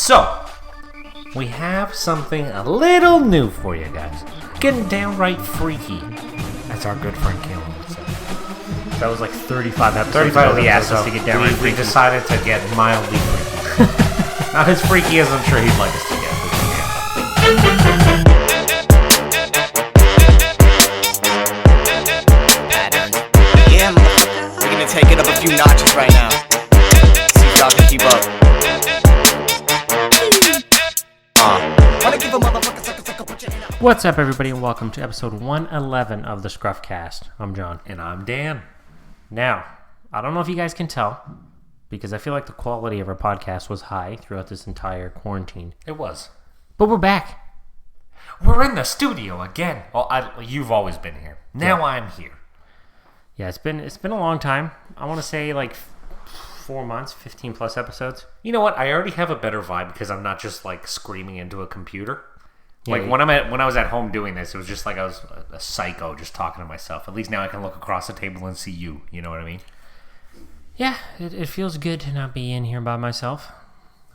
So, we have something a little new for you guys. Getting downright freaky, as our good friend Caleb would say. That was like 35 episodes ago. He asked us to get downright freaky. We decided to get mildly freaky. Not as freaky as I'm sure he'd like us to get. Yeah, motherfucker. We're gonna take it up a few notches right now. See if y'all can keep up. Wanna give a motherfucker sucker, put your hand up. What's up, everybody, and welcome to episode 111 of the ScruffCast. I'm John. And I'm Dan. Now, I don't know if you guys can tell, because I feel like the quality of our podcast was high throughout this entire quarantine. It was. But we're back. We're in the studio again. Well, you've always been here. Now I'm here. Yeah, it's been a long time. I want to say like 4 months, 15 plus episodes. You know what? I already have a better vibe because I'm not just like screaming into a computer. Yeah, Like when I was at home doing this, it was just like I was a psycho just talking to myself. At least now I can look across the table and see you. You know what I mean? Yeah, it feels good to not be in here by myself.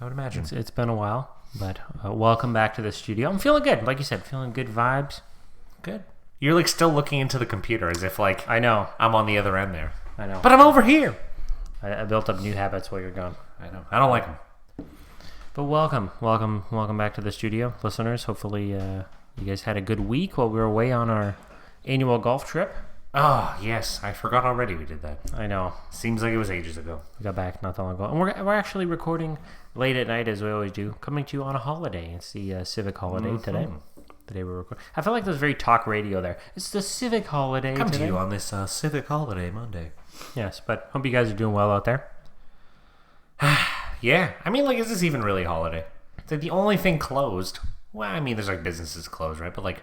I would imagine. It's been a while, but welcome back to the studio. I'm feeling good. Like you said, feeling good vibes. Good. You're like still looking into the computer as if like I know. I'm on the other end there. I know. But I'm over here. I built up new habits while you're gone. I know. I don't like them. But welcome back to the studio, listeners. Hopefully you guys had a good week while we were away on our annual golf trip. Oh, yes. I forgot already we did that. I know. Seems like it was ages ago. We got back not that long ago. And we're actually recording late at night, as we always do, coming to you on a holiday. It's the civic holiday today. The day we're recording. I feel like there's very talk radio there. It's the civic holiday Come today. to you on this civic holiday Monday. Yes, but hope you guys are doing well out there. Yeah. I mean, like, is this even really a holiday? It's like the only thing closed. Well, I mean, there's like businesses closed, right? But like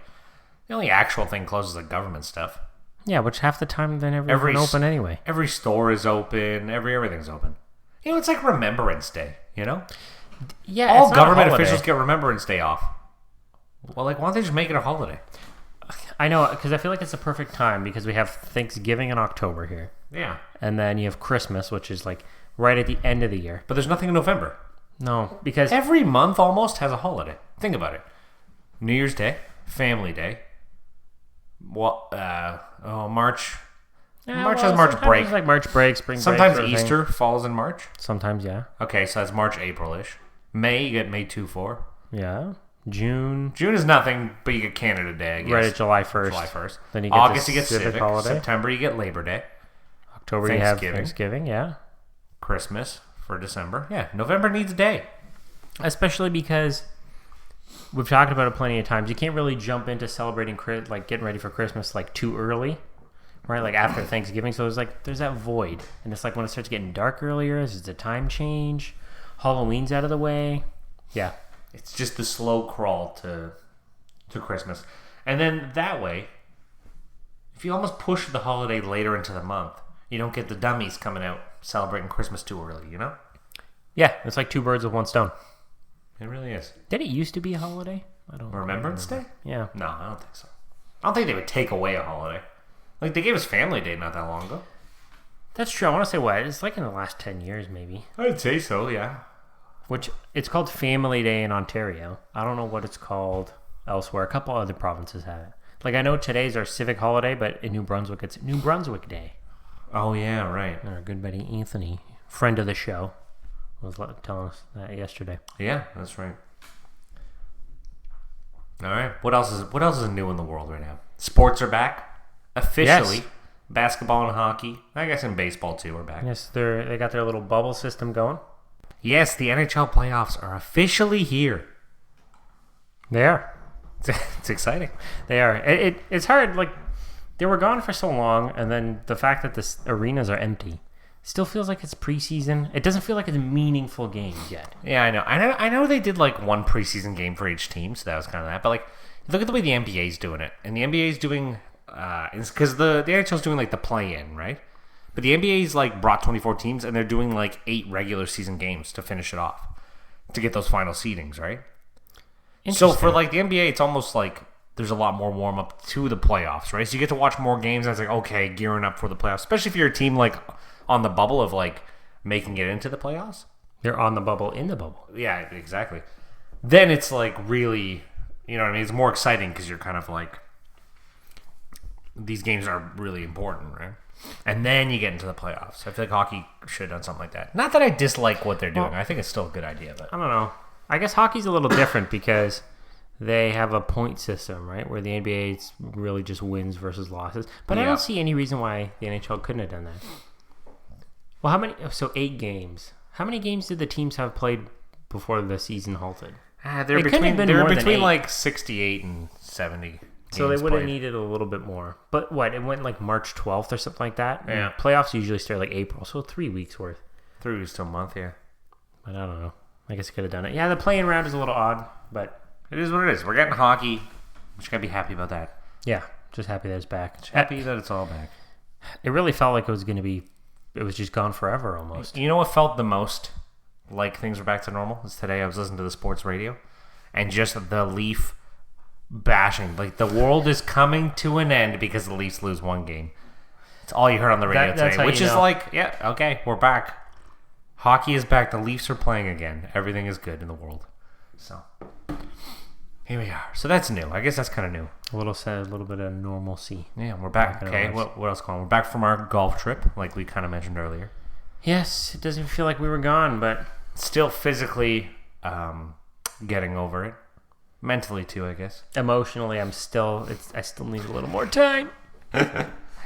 the only actual thing closed is like government stuff. Yeah, which half the time they're never even open anyway. Every store is open. Everything's open. You know, it's like Remembrance Day, you know? Yeah, all it's not a government holiday. officials get Remembrance Day off. Well, like, why don't they just make it a holiday? I know, because I feel like it's a perfect time because we have Thanksgiving in October here. Yeah. And then you have Christmas, which is like right at the end of the year. But there's nothing in November. No, because Every month almost has a holiday. Think about it. New Year's Day, Family Day. March. March has March break. It's like March break, spring break. Sometimes sort of Easter thing. falls in March. Sometimes, yeah. Okay, so that's March, April-ish. May, you get May 2-4. Yeah. June. June is nothing, but you get Canada Day, I guess. Right at July 1st. July 1st. Then you get August, the you get Civic holiday. September, you get Labor Day. October, you have Thanksgiving, yeah. Christmas for December. Yeah, November needs a day. Especially because we've talked about it plenty of times. You can't really jump into celebrating, like getting ready for Christmas like too early, right? Like after Thanksgiving. So it's like there's that void, and it's like when it starts getting dark earlier, it's a time change. Halloween's out of the way. Yeah, It's just the slow crawl to Christmas. And then that way, if you almost push the holiday later into the month, you don't get the dummies coming out celebrating Christmas too early, you know? yeah, it's like two birds with one stone. It really is. Did it used to be a holiday? I don't Remembrance Day? Yeah. No, I don't think so. I don't think they would take away a holiday. Like, they gave us Family Day not that long ago. That's true. I want to say what? It's like in the last 10 years, maybe. I'd say so, yeah. Which, it's called Family Day in Ontario. I don't know what it's called elsewhere. A couple other provinces have it. Like, I know today's our civic holiday, but in New Brunswick, it's New Brunswick Day. Oh, yeah, right. Our good buddy Anthony, friend of the show, was telling us that yesterday. Yeah, that's right. All right. What else is new in the world right now? Sports are back officially. Yes. Basketball and hockey. I guess in baseball too are back. Yes, they got their little bubble system going. Yes, the NHL playoffs are officially here. They are. It's exciting. They are. It's hard. Like, they were gone for so long, and then the fact that the arenas are empty still feels like it's preseason. It doesn't feel like it's meaningful games yet. Yeah, I know. I know they did like one preseason game for each team, so that was kind of that. But like, look at the way the NBA's doing it, and the NBA's doing because the NHL's doing like the play-in, right? But the NBA's like brought 24 teams, and they're doing like 8 regular season games to finish it off to get those final seedings, right? So for like the NBA, it's almost like there's a lot more warm up to the playoffs, right? So you get to watch more games, and it's like, okay, gearing up for the playoffs, especially if you're a team like on the bubble of like making it into the playoffs. They're on the bubble in the bubble. Yeah, exactly. Then it's like really, you know what I mean? It's more exciting because you're kind of like, these games are really important, right? And then you get into the playoffs. I feel like hockey should have done something like that. Not that I dislike what they're doing. I think it's still a good idea, but I don't know. I guess hockey's a little different because they have a point system, right? Where the NBA it's really just wins versus losses. But I don't see any reason why the NHL couldn't have done that. Well, how many? So 8 games. How many games did the teams have played before the season halted? They're between like 68 and 70. So they would have needed a little bit more. But what? It went like March 12th or something like that? Yeah. Playoffs usually start like April, so 3 weeks worth. 3 weeks to a month, yeah. But I don't know. I guess I could have done it. Yeah, the playing round is a little odd, but... It is what it is. We're getting hockey. We just got to be happy about that. Yeah, just happy that it's back. Just happy that it's all back. It really felt like it was going to be... It was just gone forever almost. You know what felt the most like things were back to normal? Is today I was listening to the sports radio, and just the Leaf bashing. Like, the world is coming to an end because the Leafs lose one game. It's all you heard on the radio today, which is like, yeah, okay, we're back. Hockey is back. The Leafs are playing again. Everything is good in the world. So, here we are. So that's new. I guess that's kind of new. A little sad, a little bit of normalcy. Yeah, we're back. Okay, what else going on? We're back from our golf trip, like we kind of mentioned earlier. Yes, it doesn't feel like we were gone, but... Still physically getting over it. Mentally, too, I guess. Emotionally, I still need a little more time.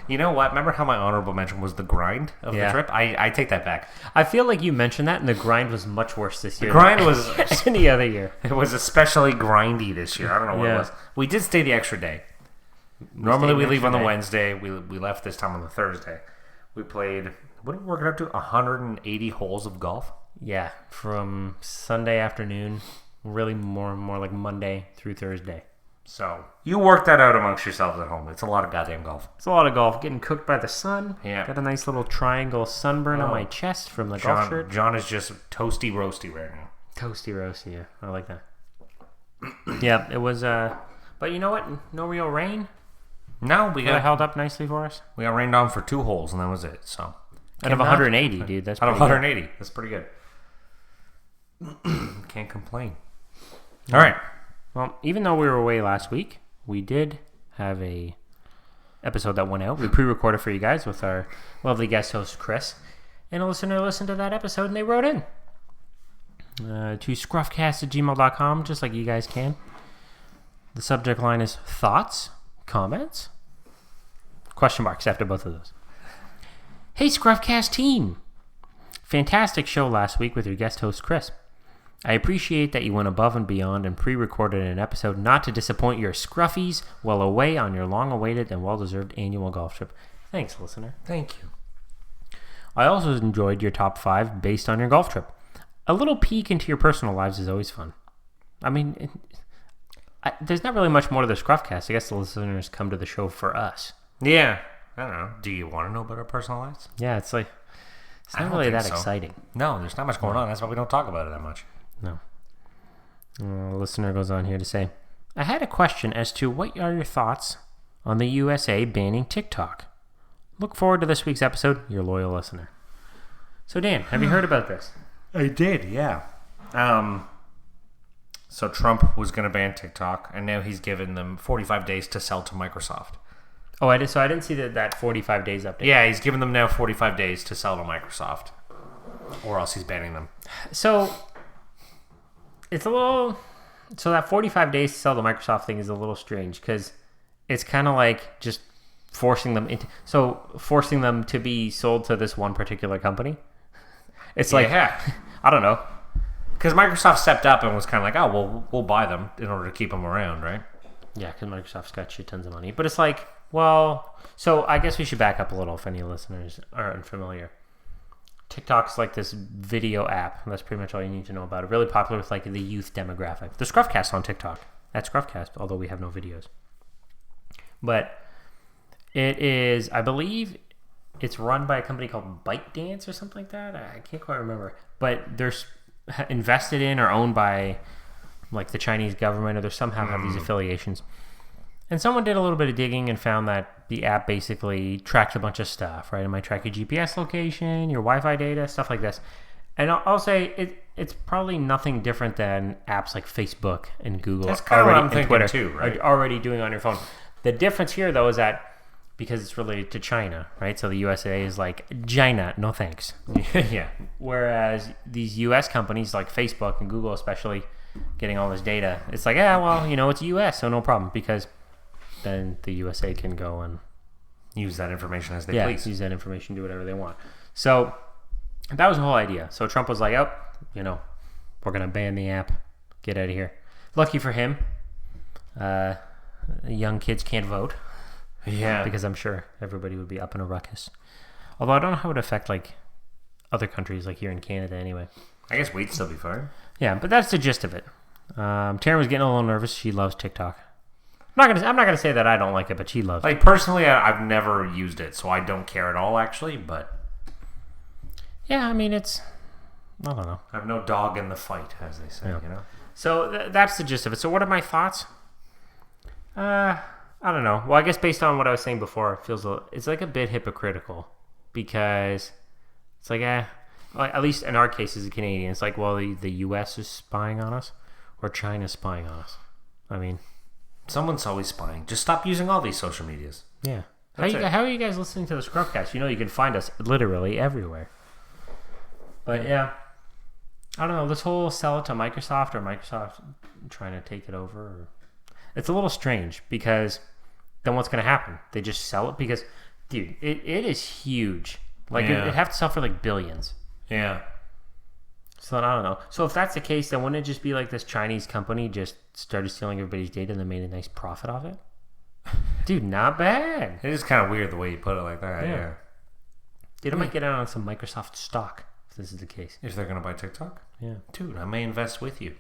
You know what? Remember how my honorable mention was the grind of the trip? I take that back. I feel like you mentioned that, and the grind was much worse this year. The grind was any other year. It was especially grindy this year. I don't know what it was. We did stay the extra day. Normally we leave on the Wednesday. We left this time on the Thursday. We played, what did we work it up to? 180 holes of golf? Yeah, from Sunday afternoon, really more like Monday through Thursday. So, you work that out amongst yourselves at home. It's a lot of goddamn golf. It's a lot of golf. Getting cooked by the sun. Yeah. Got a nice little triangle sunburn on my chest from the golf shirt. John is just toasty roasty right now. Toasty roasty, yeah. I like that. Yeah, it was, but you know what? No real rain. No, we got held up nicely for us. We got rained on for 2 holes, and that was it. So, out of 180, dude. That's out of 180. That's pretty good. Can't complain. All right. Well, even though we were away last week, we did have a episode that went out. We pre-recorded for you guys with our lovely guest host, Chris. And a listener listened to that episode, and they wrote in to scruffcast@gmail.com, just like you guys can. The subject line is thoughts, comments, question marks after both of those. Hey, ScruffCast team. Fantastic show last week with your guest host, Chris. I appreciate that you went above and beyond and pre-recorded an episode not to disappoint your scruffies while away on your long-awaited and well-deserved annual golf trip. Thanks, listener. Thank you. I also enjoyed your top 5 based on your golf trip. A little peek into your personal lives is always fun. I mean, there's not really much more to the ScruffCast. I guess the listeners come to the show for us. Yeah. I don't know. Do you want to know about our personal lives? Yeah, it's like, it's not really that exciting. No, there's not much going on. That's why we don't talk about it that much. No. A listener goes on here to say, I had a question as to what are your thoughts on the USA banning TikTok? Look forward to this week's episode, your loyal listener. So Dan, have you heard about this? I did, yeah. So Trump was going to ban TikTok, and now he's given them 45 days to sell to Microsoft. Oh, I didn't see that 45 days update. Yeah, he's given them now 45 days to sell to Microsoft, or else he's banning them. So it's a little... So that 45 days to sell to Microsoft thing is a little strange, because it's kind of like just forcing them to be sold to this one particular company. It's like, I don't know. Because Microsoft stepped up and was kind of like, oh, well, we'll buy them in order to keep them around, right? Yeah, because Microsoft's got shit tons of money. But it's like, well, so I guess we should back up a little if any listeners are unfamiliar. TikTok's like this video app. That's pretty much all you need to know about it. Really popular with like the youth demographic. The ScruffCast on TikTok. That's ScruffCast, although we have no videos. But it is, I believe, it's run by a company called ByteDance or something like that. I can't quite remember. But they're invested in or owned by like the Chinese government, or they somehow have these affiliations. And someone did a little bit of digging and found that the app basically tracks a bunch of stuff, right? It might track your GPS location, your Wi-Fi data, stuff like this. And I'll say it's probably nothing different than apps like Facebook and Google. That's kind of what I'm and thinking Twitter too, right? are already doing on your phone. The difference here, though, is that because it's related to China, right? So the USA is like, China, no thanks. Yeah. Whereas these US companies like Facebook and Google especially getting all this data, it's like, well, it's US, so no problem, because then the USA can go and Use that information as they please. use that information, do whatever they want. So that was the whole idea. So Trump was like, we're going to ban the app. Get out of here. Lucky for him, young kids can't vote. Yeah. Because I'm sure everybody would be up in a ruckus. Although I don't know how it would affect like other countries, like here in Canada anyway. I guess we'd still be fine. Yeah, but that's the gist of it. Taryn was getting a little nervous. She loves TikTok. I'm not gonna say that I don't like it, but she loves it. Like, personally, I've never used it, so I don't care at all, actually, but Yeah, I mean, I don't know. I have no dog in the fight, as they say, So that's the gist of it. So what are my thoughts? I don't know. Well, I guess based on what I was saying before, it's like a bit hypocritical, because it's like, at least in our case as a Canadian, it's like, well, the U.S. is spying on us, or China's spying on us. I mean, Someone's always spying. Just stop using all these social medias. yeah. That's it. How are you guys listening to the ScruffCast? You can find us literally everywhere. But yeah, I don't know. This whole sell it to Microsoft, or Microsoft trying to take it over, it's a little strange, because then what's going to happen? They just sell it? Because, dude, it is huge. Like, it'd have to sell for like billions. Yeah. So I don't know. So if that's the case, then wouldn't it just be like this Chinese company just started stealing everybody's data and then made a nice profit off it? Dude, not bad. It is kind of weird the way you put it like that, yeah. Dude, I might get out on some Microsoft stock if this is the case. If they're going to buy TikTok? Yeah. Dude, I may invest with you.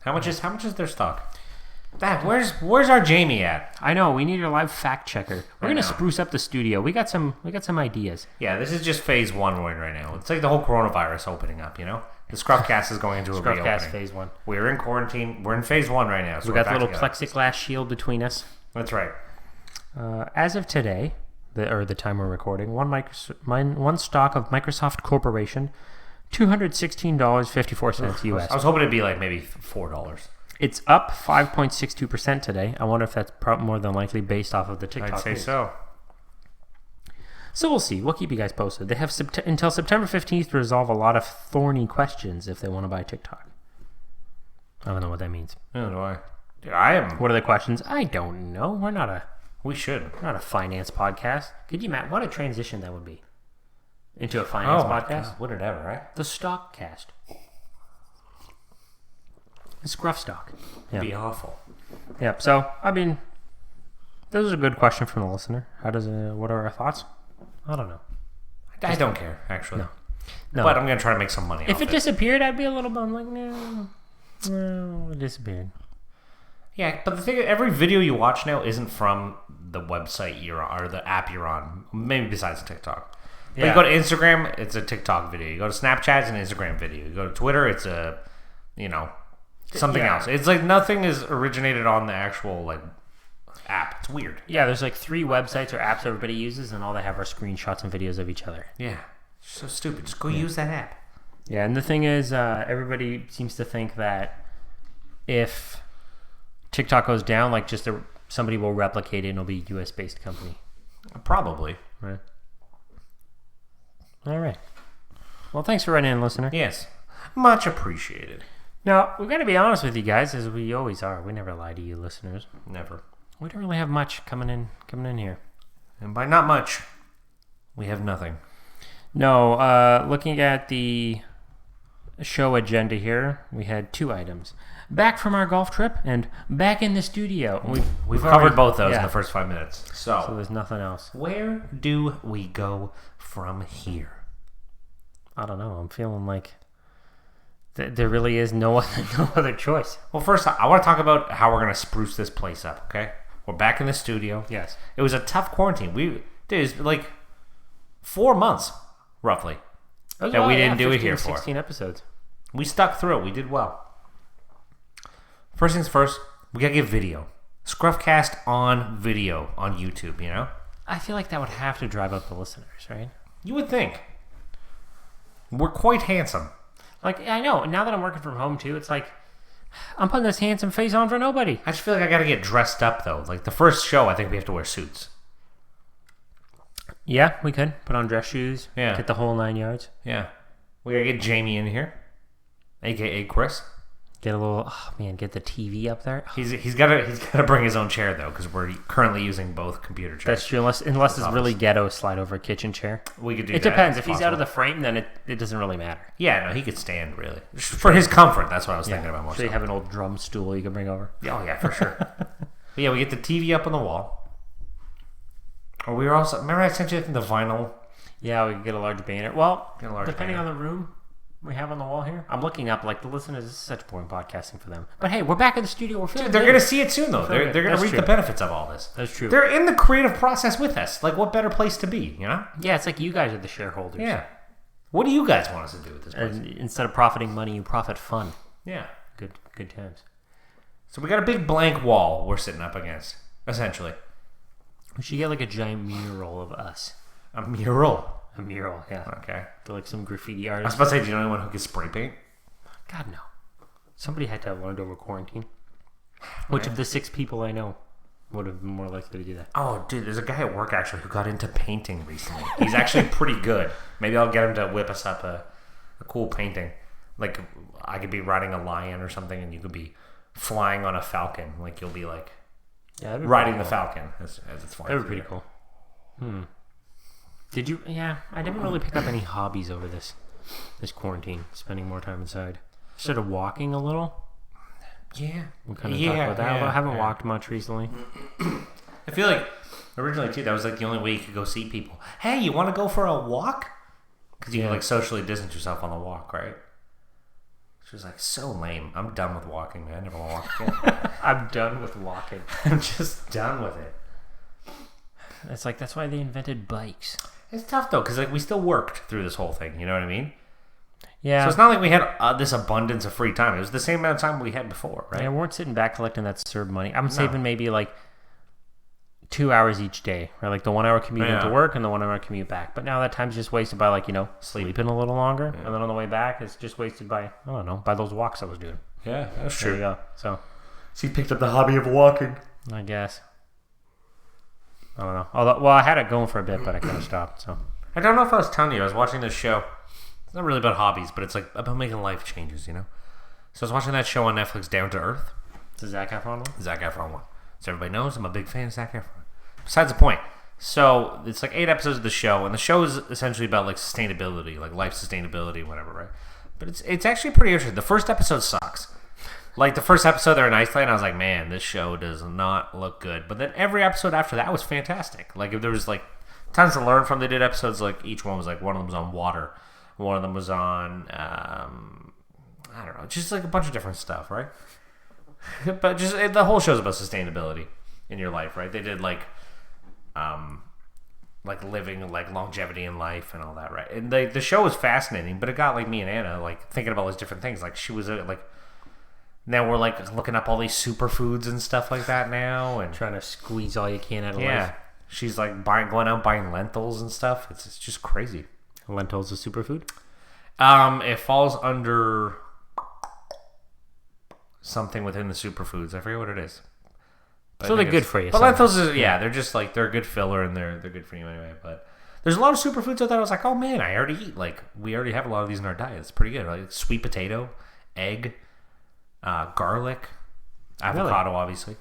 How much is their stock? Dad, where's our Jamie at? I know, we need a live fact checker. We're gonna know. spruce up the studio. We got some ideas. Yeah, this is just phase 1 we're in right now. It's like the whole coronavirus opening up, The ScruffCast is going into a reopening. ScruffCast phase 1. We're in quarantine. We're in phase 1 right now. So We got the little plexiglass shield between us. That's right. As of today, the time we're recording, one stock of Microsoft Corporation, $216.54 US. I was hoping it'd be like maybe $4. It's up 5.62% today. I wonder if that's more than likely based off of the TikTok. I'd say news. so. So we'll see. We'll keep you guys posted. They have until September 15th to resolve a lot of thorny questions if they want to buy TikTok. I don't know what that means. Neither do I. Dude, I am. What are the questions? I don't know. We're not We should. a finance podcast. Could you imagine what a transition that would be into a finance podcast? God, would it ever, right? The StockCast. Scruff stock. It'd be awful. Yep. So, I mean, this is a good question from the listener. What are our thoughts? I don't know. I don't care, actually. No. But I'm going to try to make some money If off it disappeared, I'd be a little bummed. Like, no, it disappeared. Yeah, but the thing is, every video you watch now isn't from the website you're on, or the app you're on, maybe besides TikTok. But you go to Instagram, it's a TikTok video. You go to Snapchat, it's an Instagram video. You go to Twitter, it's a, something else. It's like nothing is originated on the actual app. It's weird. Yeah, there's like 3 websites or apps everybody uses, and all they have are screenshots and videos of each other. Yeah, so stupid. Just go use that app. Yeah, and the thing is, everybody seems to think that if TikTok goes down, like somebody will replicate it and it'll be a US-based company. Probably. Right. All right. Well, thanks for writing in, listener. Yes, much appreciated. Now, we've got to be honest with you guys, as we always are. We never lie to you, listeners. Never. We don't really have much coming in here. And by not much, we have nothing. No, looking at the show agenda here, we had 2 items. Back from our golf trip and back in the studio. We've covered both those in the first 5 minutes. So there's nothing else. Where do we go from here? I don't know. I'm feeling like there really is no other choice. Well, first, I want to talk about how we're going to spruce this place up, okay? We're back in the studio. Yes. It was a tough quarantine. It's like 4 months, roughly, that we didn't do it here for. 16 episodes. We stuck through it. We did well. First things first, we got to get video. ScruffCast on video on YouTube, I feel like that would have to drive up the listeners, right? You would think. We're quite handsome. Like, I know. Now that I'm working from home, too, it's like, I'm putting this handsome face on for nobody. I just feel like I gotta get dressed up, though. Like, the first show, I think we have to wear suits. Yeah, we could. Put on dress shoes. Yeah. Get the whole 9 yards. Yeah. We gotta get Jamie in here, a.k.a. Chris. Get a little, get the TV up there. He's gotta bring his own chair, though, because we're currently using both computer chairs. That's true, unless it's really ghetto, slide over a kitchen chair. We could do it that. It depends. If possible. He's out of the frame, then it doesn't really matter. Yeah, no, he could stand, really. For his comfort, that's what I was thinking about more so you have an old drum stool you can bring over. Oh, yeah, for sure. But yeah, we get the TV up on the wall. Or we were also... Remember I sent you the vinyl? Yeah, we could get a large banner. Well, depending banner. on the room we have on the wall here. I'm looking up, like, the listeners, this is such boring podcasting for them. But hey, we're back in the studio. We're feeling Dude, they're good. going to see it soon, though. They're going to reap the benefits of all this. That's true. They're in the creative process with us. Like, what better place to be, you know? Yeah, it's like you guys are the shareholders. Yeah. What do you guys want us to do with this place? And instead of profiting money, you profit fun. Yeah. Good times. So we got a big blank wall we're sitting up against, essentially. We should get like a giant mural of us. A mural. A mural, yeah. Okay. To like some graffiti I was artist. about to say, do you know anyone who can spray paint? God, no. Somebody had to have learned over quarantine. Which of the 6 people I know would have been more likely to do that? Oh, dude, there's a guy at work, actually, who got into painting recently. He's actually pretty good. Maybe I'll get him to whip us up a cool painting. Like, I could be riding a lion or something, and you could be flying on a falcon. Like, you'll be, like, riding the falcon as it's flying. That would be pretty cool. Did you? Yeah, I didn't really pick up any hobbies over this quarantine. Spending more time inside. Started walking a little. Yeah. We kind of talked about that. Although I haven't walked much recently. I feel like originally, too, that was like the only way you could go see people. Hey, you want to go for a walk? Because you can like socially distance yourself on the walk, right? She was like, so lame. I'm done with walking, man. I never want to walk again. I'm done with walking. I'm just done with it. It's like, that's why they invented bikes. It's tough, though, because like we still worked through this whole thing. You know what I mean? Yeah. So it's not like we had this abundance of free time. It was the same amount of time we had before, right? Yeah, we weren't sitting back collecting that CERB money. I'm saving maybe like 2 hours each day, right? Like the 1 hour commute into work and the 1 hour commute back. But now that time's just wasted by like, sleeping a little longer. Yeah. And then on the way back, it's just wasted by, I don't know, by those walks I was doing. Yeah, that's true. There you go. So you picked up the hobby of walking. I guess. I don't know. Although, well, I had it going for a bit, but I kind of stopped. So I don't know if I was telling you. I was watching this show. It's not really about hobbies, but it's like about making life changes, So I was watching that show on Netflix, Down to Earth. It's a Zac Efron one? Zac Efron one. So everybody knows I'm a big fan of Zac Efron. Besides the point. So it's like 8 episodes of the show, and the show is essentially about like sustainability, like life sustainability, whatever, right? But it's actually pretty interesting. The first episode sucks. Like the first episode, they're in Iceland, and I was like, man, this show does not look good. But then every episode after that was fantastic. Like if there was like tons to learn from, they did episodes like each one was like one of them was on water, one of them was on I don't know, just like a bunch of different stuff, right? But just the whole show's about sustainability in your life, right? They did like living like longevity in life and all that, right? And the show was fascinating, but it got like me and Anna like thinking about all these different things. Like she was like. Now we're like looking up all these superfoods and stuff like that now, and trying to squeeze all you can out of life. She's like going out buying lentils and stuff. It's just crazy. Lentils a superfood? It falls under something within the superfoods. I forget what it is. But so they're good for you. But lentils is they're just like they're a good filler and they're good for you anyway. But there's a lot of superfoods out there. I was like, oh man, I already eat we already have a lot of these in our diet. It's pretty good. Like sweet potato, egg. Garlic, avocado, obviously.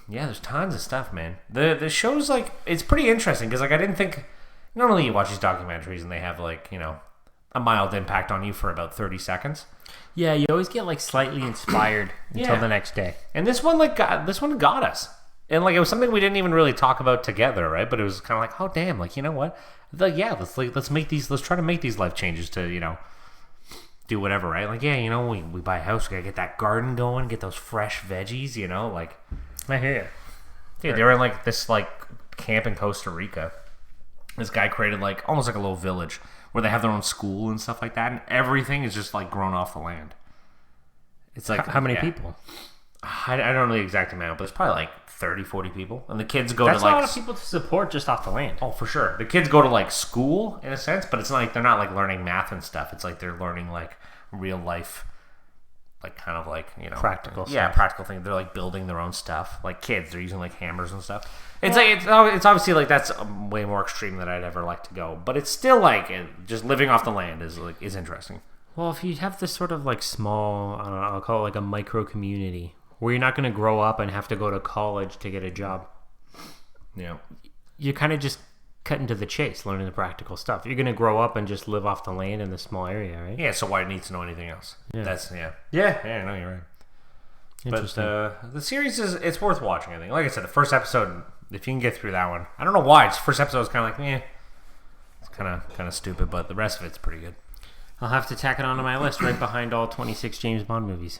Yeah, there's tons of stuff, man. The show's like it's pretty interesting because like I didn't think. Normally you watch these documentaries and they have like a mild impact on you for about 30 seconds. Yeah, you always get like slightly inspired until the next day. And this one got us, and like it was something we didn't even really talk about together, right? But it was kind of like, oh damn, like you know what? Like let's try to make these life changes to do whatever, right? Like, yeah, we buy a house, we gotta get that garden going, get those fresh veggies, like... I hear you. Dude, they were in, like, this, like, camp in Costa Rica. This guy created, like, almost like a little village where they have their own school and stuff like that, and everything is just, like, grown off the land. It's like... How many people? I don't know the exact amount, but it's probably like 30, 40 people. And the kids go That's to like... a lot of people to support just off the land. Oh, for sure. The kids go to like school in a sense, but it's not like they're not like learning math and stuff. It's like they're learning like real life, like kind of like, you know... Practical stuff. Yeah, practical things. They're like building their own stuff. Like kids, they're using like hammers and stuff. It's like it's obviously like that's way more extreme than I'd ever like to go. But it's still like just living off the land is interesting. Well, if you have this sort of like small, I don't know, I'll call it like a micro community where you're not going to grow up and have to go to college to get a job. Yeah. You're kind of just cutting to the chase, learning the practical stuff. You're going to grow up and just live off the land in this small area, right? Yeah, so why need to know anything else? Yeah. That's, yeah. Yeah, no, you're right. But the series it's worth watching, I think. Like I said, the first episode, if you can get through that one, I don't know why. It's first episode was kind of like, it's kind of stupid, but the rest of it's pretty good. I'll have to tack it onto my list right behind all 26 James Bond movies.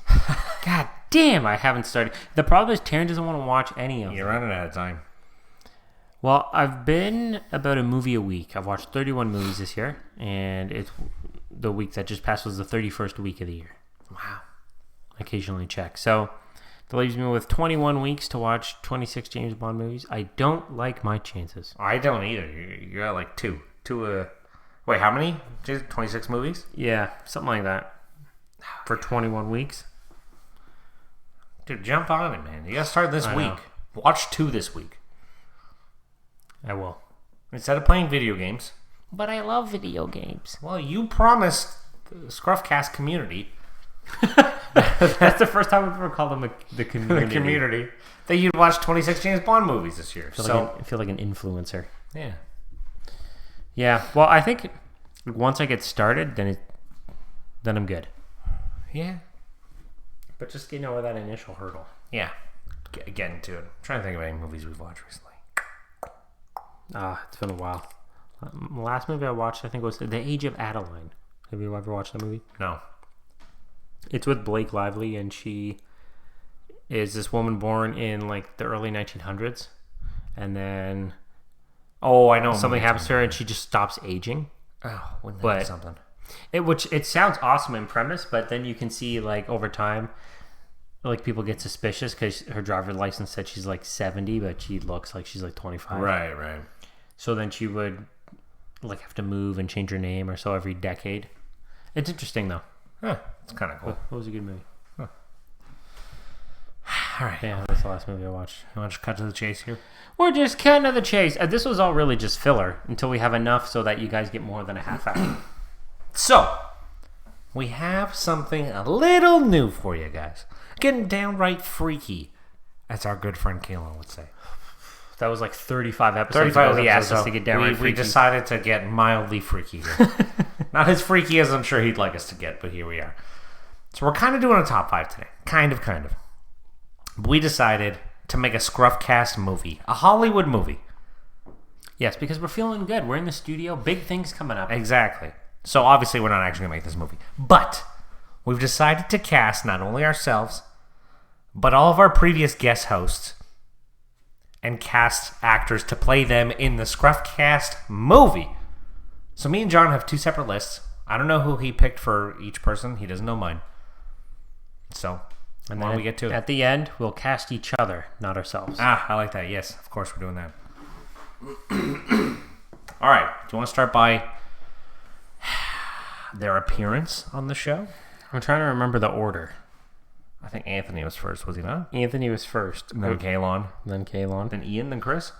God damn, I haven't started. The problem is Taryn doesn't want to watch any of them. You're running out of time. Well, I've been about a movie a week. I've watched 31 movies this year, and it's the week that just passed was the 31st week of the year. Wow. I occasionally check. So that leaves me with 21 weeks to watch 26 James Bond movies. I don't like my chances. I don't either. You got like two. Wait, how many? 26 movies? Yeah, something like that. For 21 weeks. Dude, jump on it, man. You gotta start this week. Know. Watch 2 this week. I will. Instead of playing video games. But I love video games. Well, you promised the ScruffCast community. That's the first time I've ever called them the community. The community. That you'd watch 26 James Bond movies this year. I feel like an influencer. Yeah. Yeah, well, I think once I get started, then I'm good. Yeah. But just getting over that initial hurdle. Yeah. Getting to it. I'm trying to think of any movies we've watched recently. It's been a while. The last movie I watched, I think, was The Age of Adeline. Have you ever watched that movie? No. It's with Blake Lively, and she is this woman born in like the early 1900s, and then I know something happens to her, and she just stops aging. Oh, wouldn't that be something? Which it sounds awesome in premise, but then you can see like over time, like people get suspicious because her driver's license said she's like 70, but she looks like she's like 25. Right. So then she would like have to move and change her name or so every decade. It's interesting though. Huh, it's kind of cool. What was a good movie? Huh. All right. Yeah, that's the last movie I watched. You want to just cut to the chase here? We're just cutting to the chase. This was all really just filler until we have enough so that you guys get more than a half hour. So, we have something a little new for you guys. Getting downright freaky, as our good friend Kayla would say. That was like 35 episodes ago. He asked us to get downright freaky. We decided to get mildly freaky here. Not as freaky as I'm sure he'd like us to get, but here we are. So we're kind of doing a top 5 today. Kind of. We decided to make a ScruffCast movie. A Hollywood movie. Yes, because we're feeling good. We're in the studio. Big things coming up. Exactly. So obviously we're not actually going to make this movie. But we've decided to cast not only ourselves, but all of our previous guest hosts and cast actors to play them in the ScruffCast movie. So me and John have 2 separate lists. I don't know who he picked for each person. He doesn't know mine. So, and why then don't we get to it? At the end, we'll cast each other, not ourselves. I like that. Yes, of course we're doing that. All right. Do you want to start by their appearance on the show? I'm trying to remember the order. I think Anthony was first, was he not? Anthony was first. Then Kaylon. Then Ian, then Chris.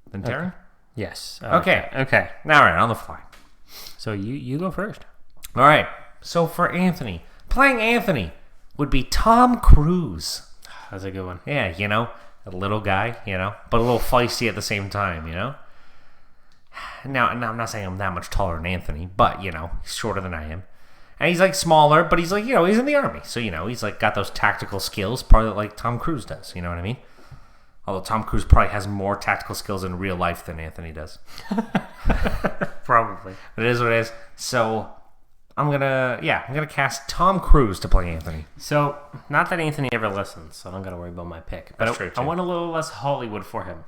Then Taryn? Okay. Yes. Okay. Okay. All right, on the fly. So you go first. All right. So for Anthony, playing Anthony would be Tom Cruise. That's a good one. Yeah, a little guy, but a little feisty at the same time, Now, I'm not saying I'm that much taller than Anthony, but, he's shorter than I am. And he's, like, smaller, but he's, like, he's in the Army. So, he's, like, got those tactical skills, probably like Tom Cruise does. You know what I mean? Although Tom Cruise probably has more tactical skills in real life than Anthony does. Probably. But it is what it is. So, I'm gonna cast Tom Cruise to play Anthony. So, not that Anthony ever listens, so I don't gotta worry about my pick. But That's true, too. I want a little less Hollywood for him.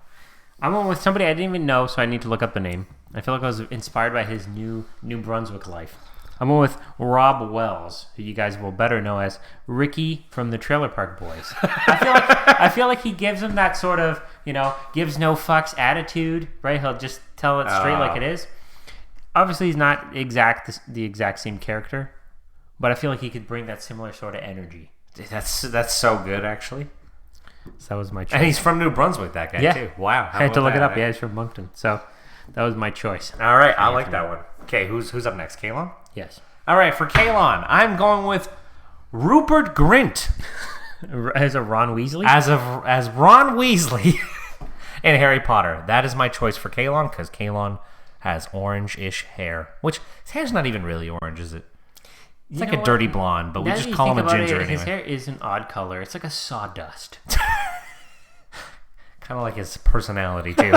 I went with somebody I didn't even know, so I need to look up the name. I feel like I was inspired by his New Brunswick life. I'm going with Rob Wells, who you guys will better know as Ricky from the Trailer Park Boys. I feel like he gives him that sort of, gives no fucks attitude, right? He'll just tell it straight like it is. Obviously, he's not the exact same character, but I feel like he could bring that similar sort of energy. That's so good, actually. So that was my choice. And he's from New Brunswick, that guy, too. Wow. I had to look it up. Yeah, he's from Moncton. So that was my choice. All right, I like that one. Okay, who's up next? Kalon? Yes. All right, for Kalon, I'm going with Rupert Grint. As a Ron Weasley? As Ron Weasley in Harry Potter. That is my choice for Kalon, because Kalon has orange-ish hair. Which, his hair's not even really orange, is it? It's like a dirty blonde, but we just call him a ginger anyway. His hair is an odd color. It's like a sawdust. Kind of like his personality, too.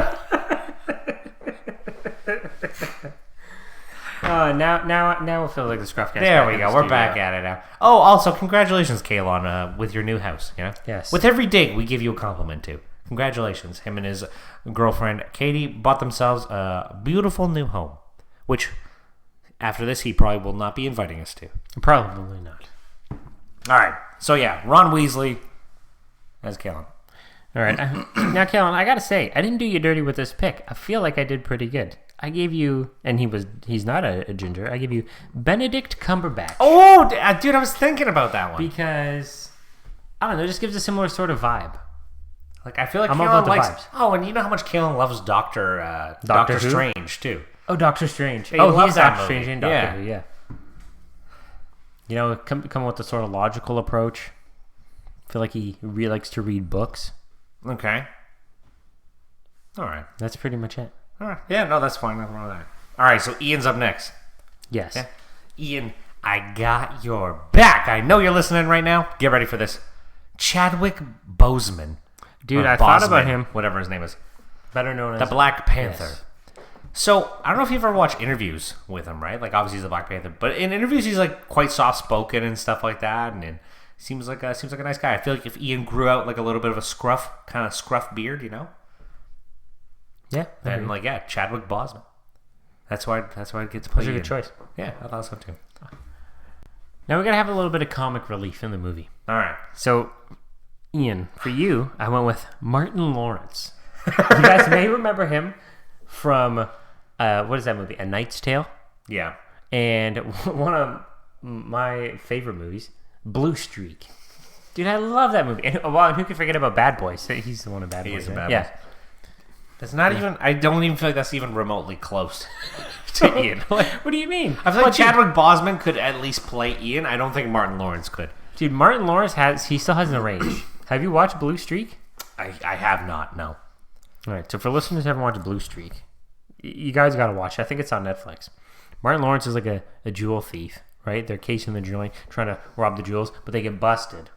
Now it feels like the ScruffCast. There we go. We're back at it now. Oh, also, congratulations, Kalon, with your new house. Yeah. Yes. With every dig, we give you a compliment, too. Congratulations. Him and his girlfriend, Katie, bought themselves a beautiful new home, which... After this, he probably will not be inviting us to. Probably not. All right. So, yeah, Ron Weasley as Kalon. All right. Now, Kalon, I got to say, I didn't do you dirty with this pick. I feel like I did pretty good. I gave you, and he's not a ginger, I gave you Benedict Cumberbatch. Oh, dude, I was thinking about that one. Because, I don't know, it just gives a similar sort of vibe. Like, I feel like I'm Kalon about the likes... vibes. Oh, and you know how much Kalon loves Doctor Who? Strange, too. Oh, Doctor Strange. Yeah, he is that Doctor movie. Strange and Doctor Who, yeah. Come with the sort of logical approach. I feel like he really likes to read books. Okay. All right. That's pretty much it. All right. Yeah, no, that's fine. Nothing wrong with that. All right, so Ian's up next. Yes. Yeah. Ian, I got your back. I know you're listening right now. Get ready for this. Chadwick Boseman. Dude, Or I thought Bosman, about him. Whatever his name is. Better known as... The Black Panther. Yes. So, I don't know if you've ever watched interviews with him, right? Like, obviously he's the Black Panther. But in interviews, he's, like, quite soft-spoken and stuff like that. And seems like a nice guy. I feel like if Ian grew out, like, a little bit of a kind of scruff beard, Yeah. then, like, yeah, Chadwick Boseman. That's why I'd get to play That's a Ian. good choice. Yeah, I thought so, too. Now we got to have a little bit of comic relief in the movie. All right. So, Ian, for you, I went with Martin Lawrence. You guys may remember him from... what is that movie? A Knight's Tale? Yeah. And one of my favorite movies, Blue Streak. Dude, I love that movie. And who could forget about Bad Boys? He's the one of Bad Boys. He is a right? Bad Boys. That's not even... I don't even feel like that's even remotely close to Ian. What do you mean? I feel like Chadwick Boseman could at least play Ian. I don't think Martin Lawrence could. Dude, Martin Lawrence still has a range. Have you watched Blue Streak? I have not, no. All right, so for listeners who haven't watched Blue Streak, you guys got to watch it. I think it's on Netflix. Martin Lawrence is like a jewel thief, right? They're casing the joint, trying to rob the jewels, but they get busted.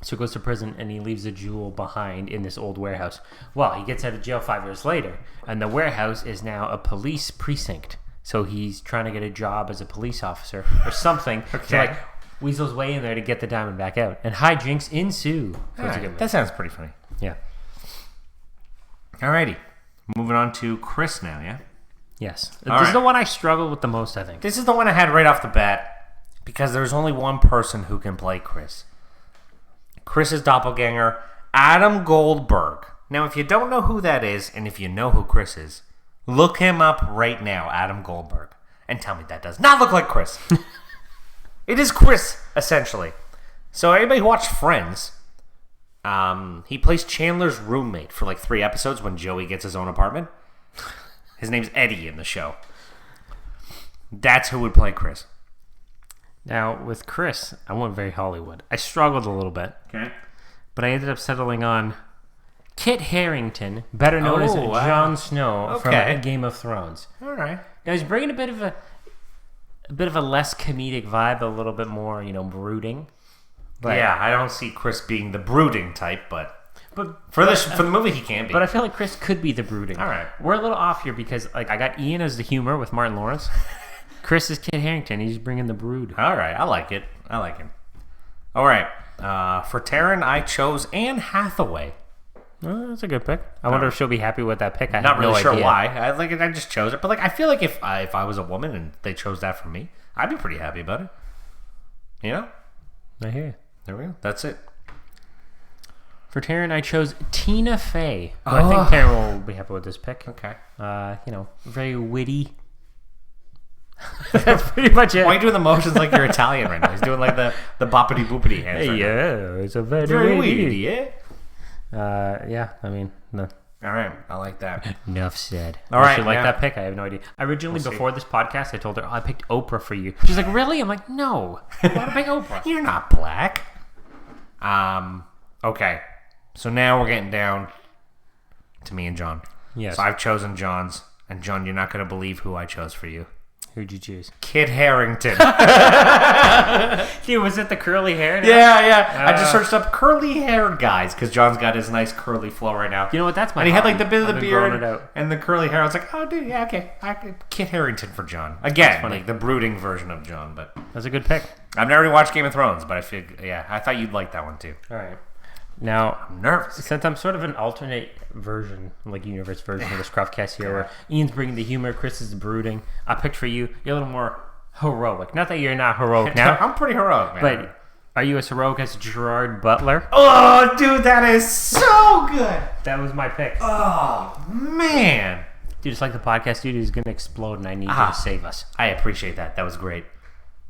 So he goes to prison and he leaves a jewel behind in this old warehouse. Well, he gets out of jail 5 years later, and the warehouse is now a police precinct. So he's trying to get a job as a police officer or something. Okay. So like weasels way in there to get the diamond back out, and hijinks ensue. So it's a good movie. That sounds pretty funny. Yeah. Alrighty. Moving on to Chris now, yeah? Yes. All This is right. the one I struggled with the most, I think. This is the one I had right off the bat because there's only one person who can play Chris. Chris's doppelganger, Adam Goldberg. Now, if you don't know who that is, and if you know who Chris is, look him up right now, Adam Goldberg, and tell me that does not look like Chris. It is Chris, essentially. So anybody who watched Friends, he plays Chandler's roommate for like 3 episodes when Joey gets his own apartment. His name's Eddie in the show. That's who would play Chris. Now, with Chris, I went very Hollywood. I struggled a little bit, Okay. but I ended up settling on Kit Harington, better known as Oh, wow. Jon Snow Okay. from Game of Thrones. All right. Now, he's bringing a bit of a less comedic vibe, a little bit more, brooding. But, Yeah, I don't see Chris being the brooding type, but but for the movie he can be. But I feel like Chris could be the brooding. All right. We're a little off here because I got Ian as the humor with Martin Lawrence. Chris is Kit Harington. He's bringing the brood. All right, I like it. I like him. All right, for Taryn, I chose Anne Hathaway Oh, that's a good pick. I wonder if she'll be happy with that pick. I Not have no really sure idea. why. I just chose it, but like I feel like if I was a woman and they chose that for me, I'd be pretty happy about it. You know? I hear you. There we go. That's it. For Taryn, I chose Tina Fey. I think Taryn will be happy with this pick. Okay. Very witty. That's pretty much it. Why are you doing the motions like you're Italian right now? He's doing like the boppity boopity hands. Right now. It's a very Very witty. weird, yeah. Yeah, I mean, no. All right, I like that. Enough said. All right, Does she like yeah. that pick? I have no idea. Originally, We'll see. before this podcast, I told her, I picked Oprah for you. She's like, really? I'm like, no. Why would I pick Oprah? You're not black. Okay. So now we're getting down to me and John. Yes. So I've chosen John's, and John, you're not going to believe who I chose for you. Who'd you choose? Kit Harington. Dude, was it the curly hair? now? Yeah. I just searched up curly haired guys because John's got his nice curly flow right now. You know what? That's my And he had like hobby. the bit of I've the been growing beard it out. and the curly hair. I was like, oh, dude, yeah, okay. Kit Harington for John. Again, like the brooding version of John. But That's a good pick. I've never watched Game of Thrones, but I thought you'd like that one too. All right. Now, I'm nervous. since I'm sort of an alternate version, like universe version of the ScruffCast here, where Ian's bringing the humor, Chris is brooding, I picked for you. You're a little more heroic. Not that you're not heroic now, I'm pretty heroic, man. but are you as heroic as Gerard Butler? Oh, dude, that is so good. That was my pick. Oh, man. Dude, it's like the podcast dude is going to explode, and I need you to save us. I appreciate that. That was great.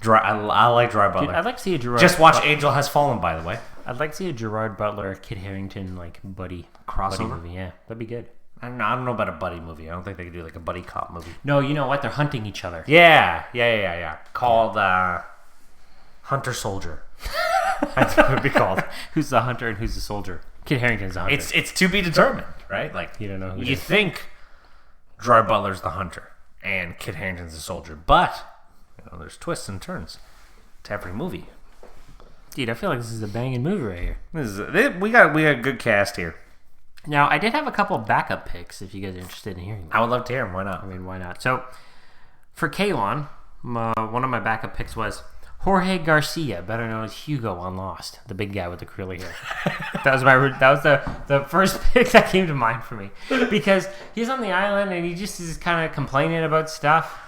I like Gerard Butler. Dude, I'd like to see a Gerard. Just watch Angel Has Fallen, by the way. I'd like to see a Gerard Butler, Kit Harington like buddy Crossover? movie. Yeah, that'd be good. I don't know about a buddy movie. I don't think they could do like a buddy cop movie. No, you know what? They're hunting each other. Yeah. Called Hunter Soldier. That's what it would be called. Who's the hunter and who's the soldier? Kit Harington's the hunter. It's to be determined, right? Like You don't know who it you is. think Gerard Butler's the hunter and Kit Harington's the soldier, but there's twists and turns to every movie. Dude, I feel like this is a banging movie right here. We got a good cast here. Now, I did have a couple backup picks if you guys are interested in hearing them. I would love to hear him. Why I not? mean, why not? So, for Kalon, one of my backup picks was Jorge Garcia, better known as Hugo on Lost, the big guy with the curly hair. that was the first pick that came to mind for me because he's on the island and he just is kind of complaining about stuff.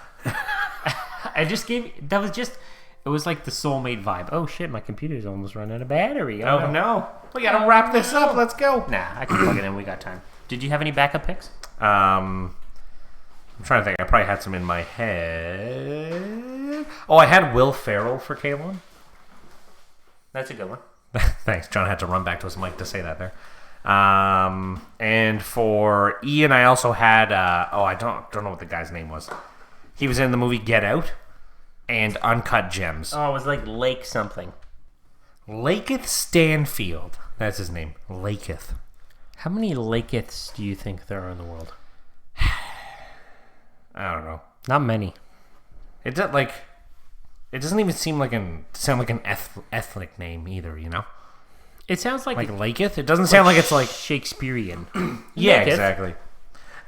It was like the soulmate vibe. Oh shit, my computer's almost running out of battery. Oh no. We gotta wrap this up. Let's go. Nah, I can plug it in. We got time. Did you have any backup picks? I'm trying to think. I probably had some in my head. Oh, I had Will Ferrell for Kalon. That's a good one. Thanks. John had to run back to his mic to say that there. And for Ian, I also had. I don't know what the guy's name was. He was in the movie Get Out and Uncut Gems. Oh, it was like Lake something. Laketh Stanfield. That's his name. Laketh. How many Lakeths do you think there are in the world? I don't know. Not many. It doesn't even sound like an ethnic name either. You know, It sounds like Laketh. It doesn't sound like it's like Shakespearean. yeah, Laketh. Exactly.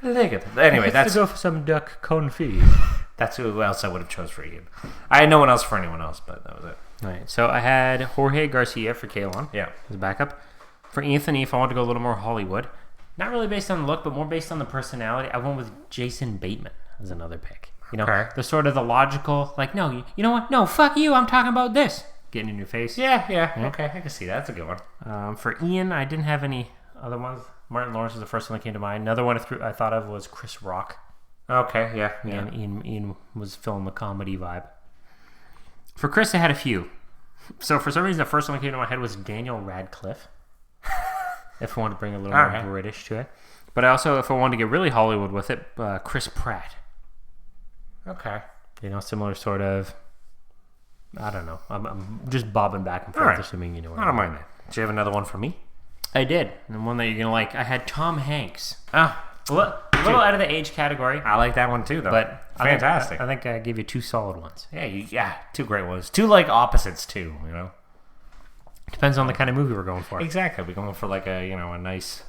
Laketh. Anyway, Let's go for some duck confit. that's who else I would have chose for Ian. I had no one else for anyone else, but that was it. All right, so I had Jorge Garcia for Kalon. Yeah. As backup. For Anthony, if I wanted to go a little more Hollywood, not really based on the look, but more based on the personality, I went with Jason Bateman as another pick. You know, Okay. the sort of the logical, like, no, you know what? No, fuck you. I'm talking about this. Getting in your face. Yeah. Okay, I can see that. That's a good one. For Ian, I didn't have any other ones. Martin Lawrence was the first one that came to mind. Another one I thought of was Chris Rock. Okay, yeah. And Ian was filling the comedy vibe. For Chris, I had a few. So for some reason, the first one that came to my head was Daniel Radcliffe. If I wanted to bring a little more right. British to it. But also, if I wanted to get really Hollywood with it, Chris Pratt. Okay. You know, similar sort of... I don't know. I'm just bobbing back and forth, All right. assuming you know what I don't mind that. Do you have another one for me? I did. And one that you're going to like. I had Tom Hanks. Ah, A little out of the age category. I like that one too, though. But fantastic. I think I gave you two solid ones. Yeah, two great ones. Two like opposites too. You know. Depends on the kind of movie we're going for. Exactly. Are we going for like a nice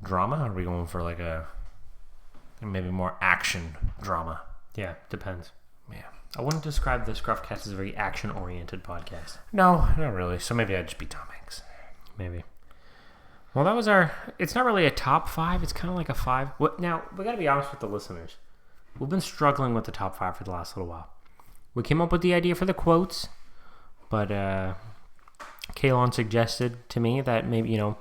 drama? Or are we going for like a maybe more action drama? Yeah, depends. Yeah. I wouldn't describe the ScruffCast as a very action-oriented podcast. No, not really. So maybe I'd just be Tom Hanks. Maybe. Well, that was our... It's not really a top 5. It's kind of like a 5. Now, we got to be honest with the listeners. We've been struggling with the top 5 for the last little while. We came up with the idea for the quotes, but Kaylon suggested to me that maybe a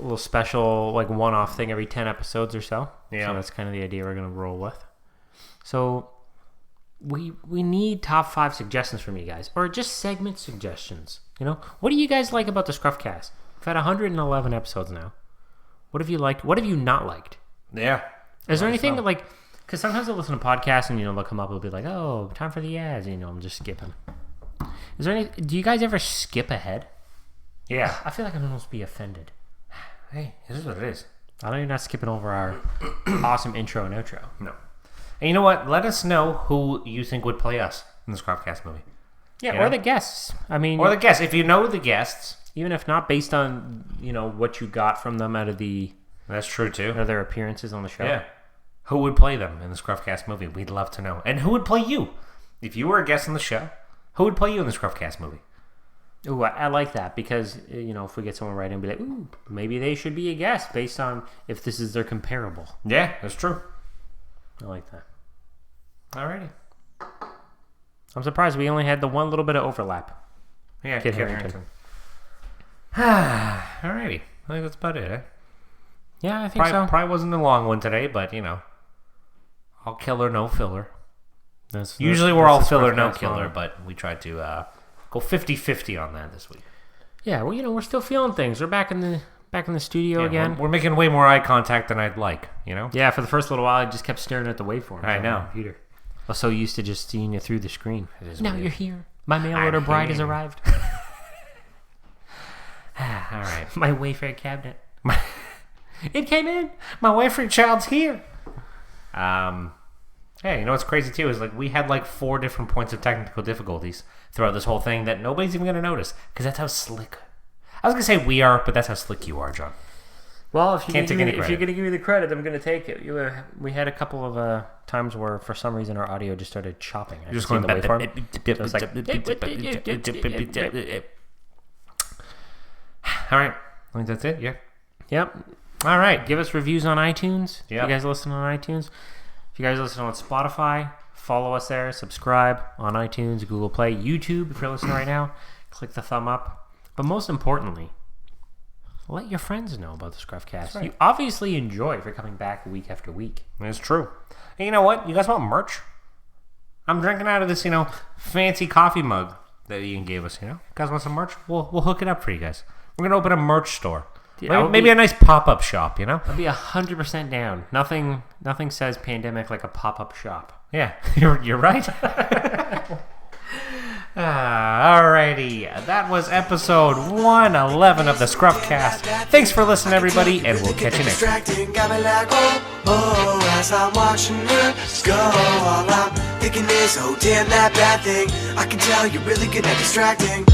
little special, like, one-off thing every 10 episodes or so. Yeah. So that's kind of the idea we're going to roll with. So we need top 5 suggestions from you guys, or just segment suggestions. What do you guys like about the ScruffCast? We've had 111 episodes now. What have you liked? What have you not liked? Yeah. Is there anything like... Because sometimes I listen to podcasts and, they'll come up and be like, oh, time for the ads. I'm just skipping. Is there any... Do you guys ever skip ahead? Yeah. I feel like I'm supposed to be offended. Hey, it is what it is. I know you're not skipping over our awesome intro and outro. No. And you know what? Let us know who you think would play us in the ScruffCast movie. Yeah, or the guests. I mean... Or the guests. If you know the guests... Even if not, based on, what you got from them out of the... That's true, too. Out of their appearances on the show. Yeah. Who would play them in the ScruffCast movie? We'd love to know. And who would play you? If you were a guest on the show, who would play you in the ScruffCast movie? Ooh, I like that because, if we get someone right in and be like, ooh, maybe they should be a guest based on if this is their comparable. Yeah, that's true. I like that. Alrighty. I'm surprised we only had the one little bit of overlap. Yeah, Kit Kit Harington. Alrighty. I think that's about it, eh? Yeah, I think so. Probably wasn't a long one today, but, all killer, no filler. Usually we're all filler, no killer, but we tried to go 50-50 on that this week. Yeah, well, we're still feeling things. We're back in the studio again. We're making way more eye contact than I'd like, Yeah, for the first little while, I just kept staring at the waveform. I know. On the computer. I was so used to just seeing you through the screen. Now weird. You're here. My mail order bride has arrived. All right. My Wayfair cabinet. It came in. My Wayfair child's here. Hey, you know what's crazy too is we had 4 different points of technical difficulties throughout this whole thing that nobody's even gonna notice because that's how slick. I was gonna say we are, but that's how slick you are, John. Well, if you're gonna give me the credit, I'm gonna take it. We had a couple of times where for some reason our audio just started chopping. You're just going the waveform. All right, I think that's it. Yeah. Yep. All right. Give us reviews on iTunes. Yep. If you guys listen on iTunes. If you guys listen on Spotify, follow us there. Subscribe on iTunes, Google Play, YouTube. If you're listening right now, click the thumb up. But most importantly, let your friends know about the ScruffCast. Right. You obviously enjoy if you're coming back week after week. It's true. And you know what? You guys want merch? I'm drinking out of this, fancy coffee mug that Ian gave us. You guys want some merch? We'll hook it up for you guys. We're gonna open a merch store. Maybe a nice pop-up shop, I'd be 100% down. Nothing says pandemic like a pop-up shop. Yeah, you're right. Alrighty, that was episode 111 of the ScruffCast. Thanks for listening, everybody, and we'll catch you next time. Got me like, oh, as I'm watching her go. All I'm thinking is, oh, damn, that bad thing. I can tell you're really good at distracting.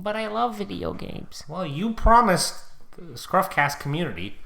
But I love video games. Well, you promised the ScruffCast community